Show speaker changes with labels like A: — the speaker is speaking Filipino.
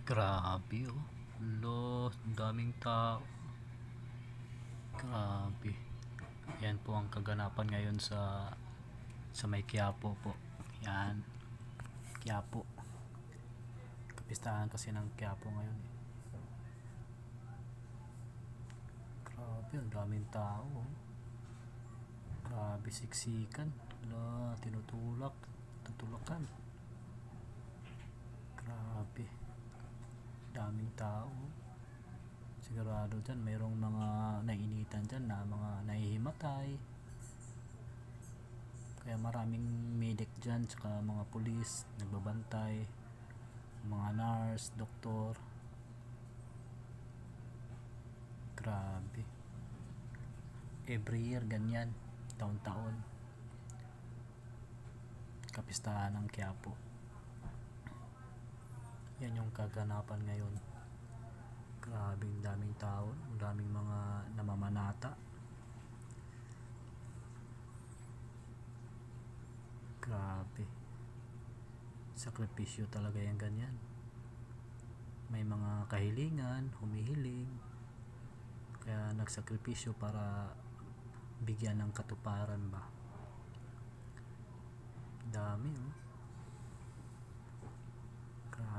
A: Grabe oh. Lo, daming tao. Grabe. Yan po ang kaganapan ngayon sa may Quiapo po. Yan. Quiapo. Kapistahan kasi ng Quiapo ngayon eh. Grabe, ang daming tao oh. Grabe, siksikan. Lo, tutulakan. Grabe. Daming tao oh. Sigurado dyan mayroong mga nainitan dyan na mga nahihimatay, kaya maraming medic dyan tsaka mga pulis nagbabantay, mga nurse, doktor. Grabe, every year ganyan, taon-taon kapistahan ng Quiapo. Yan yung kaganapan ngayon. Grabing daming tao, daming mga namamanata. Grabe, sakripisyo talaga yung ganyan. May mga kahilingan, humihiling, kaya nagsakripisyo para bigyan ng katuparan ba. Dami oh. Grabe.